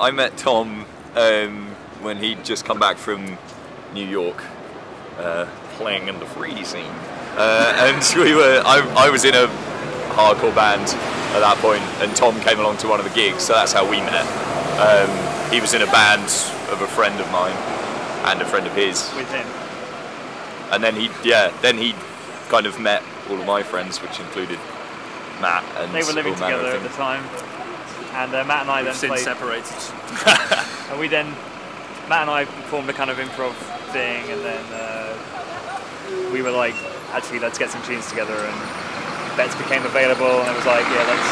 I met Tom when he'd just come back from New York, playing in the free scene, and I was in a hardcore band at that point, and Tom came along to one of the gigs, so that's how we met. He was in a band of a friend of mine and a friend of his. With him. And then he kind of met all of my friends, which included Matt and they were living together at the time, and Matt and I then since played. Separated. And Matt and I formed a kind of improv thing, and then we were like, actually, let's get some tunes together, and Betts became available, and it was like, yeah, let's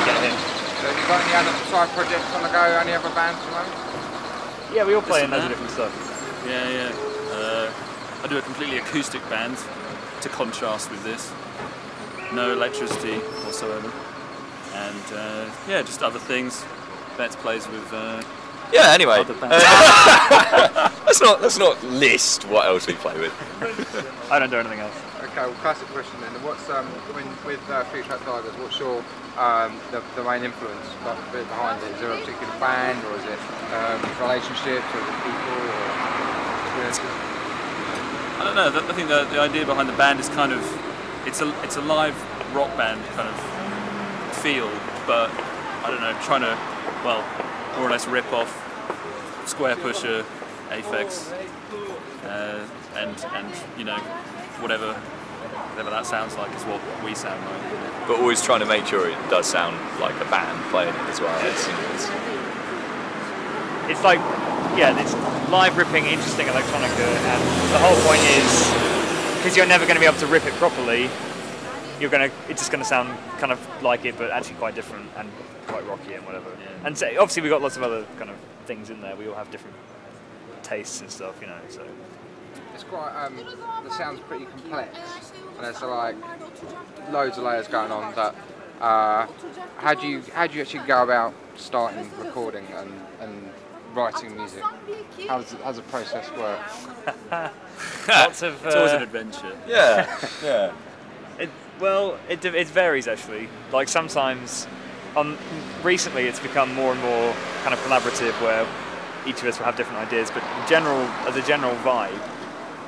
get him. So have you got any other side projects on the go, any other bands at the moment? Yeah, we all play in loads of different stuff. Yeah. I do a completely acoustic band to contrast with this. No electricity whatsoever. And yeah, just other things. Betts plays with yeah, anyway. other bands. Let's not list what else we play with. I don't do anything else. Okay, well, classic question then. What's with Three Track Tigers? What's your the main influence behind it? Is there a particular band, or is it relationships, or is it people, or experiences? I don't know. I think the idea behind the band is kind of it's a live rock band kind of feel, but I don't know, trying to more or less rip off Square Pusher, Aphex, and you know whatever that sounds like is what we sound like. But always trying to make sure it does sound like a band playing it as well. It's like, yeah, it's live ripping, interesting electronica, and the whole point is, because you're never going to be able to rip it properly, it's just going to sound kind of like it, but actually quite different and quite rocky and whatever. Yeah. And so, obviously we've got lots of other kind of things in there. We all have different tastes and stuff, you know. So it's quite the sound's pretty complex, and there's like loads of layers going on. That how do you actually go about starting recording and writing music? How does the process work? Lots of it's always an adventure. Yeah. It varies actually. Like sometimes, recently it's become more and more kind of collaborative, where each of us will have different ideas. But as a general vibe,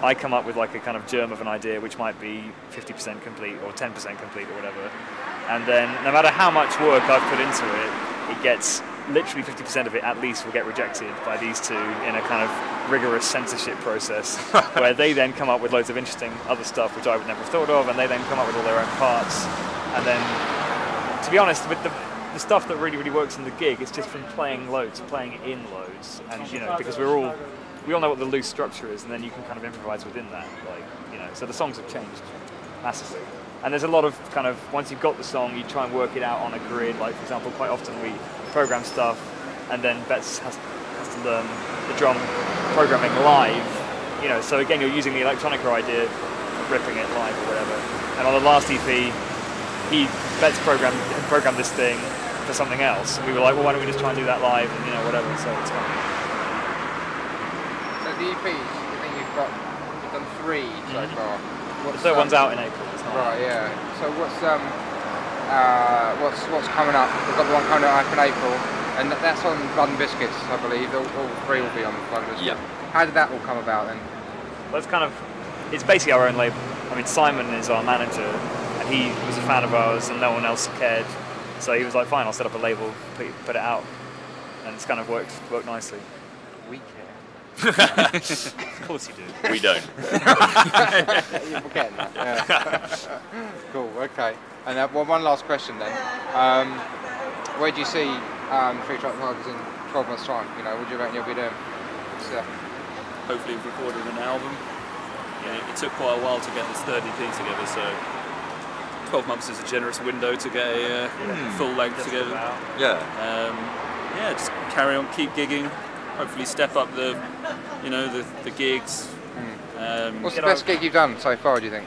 I come up with like a kind of germ of an idea, which might be 50% complete or 10% complete or whatever. And then no matter how much work I've put into it, it gets literally 50% of it at least will get rejected by these two in a kind of rigorous censorship process, where they then come up with loads of interesting other stuff which I would never have thought of, and they then come up with all their own parts. And then, to be honest, with the stuff that really works in the gig, it's just from playing in loads, and you know, because we all know what the loose structure is, and then you can kind of improvise within that, like, you know. So the songs have changed massively. And there's a lot of kind of, once you've got the song, you try and work it out on a grid. Like, for example, quite often we program stuff, and then Betts has to learn the drum programming live, you know. So again, you're using the electronica idea, ripping it live or whatever. And on the last EP, Betts programmed this thing for something else. And we were like, well, why don't we just try and do that live, and you know, whatever. So it's fun. So the EPs, I think you've done 3 so far. The third one's out in April. Right, yeah. So what's coming up? We've got the one coming up in April, and that's on Blood and Biscuits, I believe. All 3 will be on Blood and Biscuits. Yeah. How did that all come about then? Well, it's basically our own label. I mean, Simon is our manager, and he was a fan of ours, and no one else cared. So he was like, fine, I'll set up a label, put it out, and it's kind of worked nicely. We care. Of course you do. We don't. You're forgetting that. Yeah. Cool. Okay. And one last question then. Where do you see Three Track Tigers in 12 months' time? You know, what do you reckon you'll be doing? Hopefully we've recorded an album. It took quite a while to get this third EP together, so 12 months is a generous window to get a full length together. Yeah. Just carry on, keep gigging. Hopefully step up the gigs. What's the best gig you've done so far, do you think?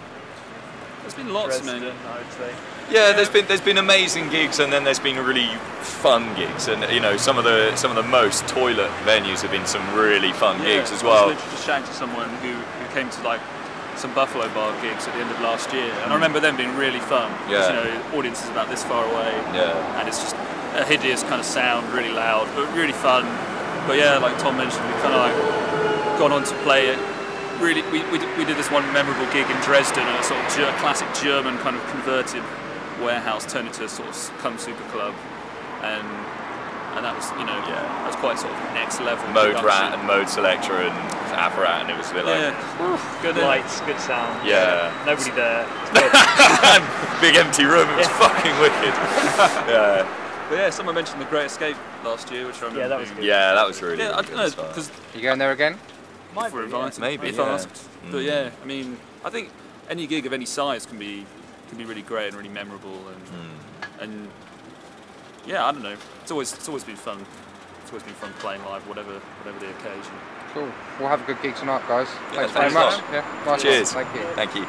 There's been lots, man. I would say. Yeah, there's been amazing gigs, and then there's been really fun gigs, and you know, some of the most toilet venues have been some really fun gigs as well. I was literally just chatting to someone who came to like some Buffalo Bar gigs at the end of last year, and I remember them being really fun. Yeah. Because, you know, audience is about this far away. Yeah. And it's just a hideous kind of sound, really loud, but really fun. But yeah, like Tom mentioned, we kind of like gone on to play it. Really, we did this one memorable gig in Dresden at a sort of classic German kind of converted warehouse turned into a sort of super club, and that was, you know, that was quite sort of next level. Mode Rat and Mode Selector and Apparat, and it was a bit like good lights, good sound. Yeah. Nobody there. Big empty room. It was fucking wicked. Yeah. But yeah, someone mentioned The Great Escape last year, which I remember. Yeah, that was good. Yeah, that was really. Yeah, I really don't know, good because You going there again? if we're invited, Maybe, if yeah. asked. But yeah, I mean, I think any gig of any size can be really great and really memorable, and yeah, I don't know. It's always been fun. It's always been fun playing live, whatever the occasion. Cool. We'll have a good gig tonight, guys. Yeah, Thanks very thanks a much. lot. Yeah, nice Cheers. one. Thank you. Thank you.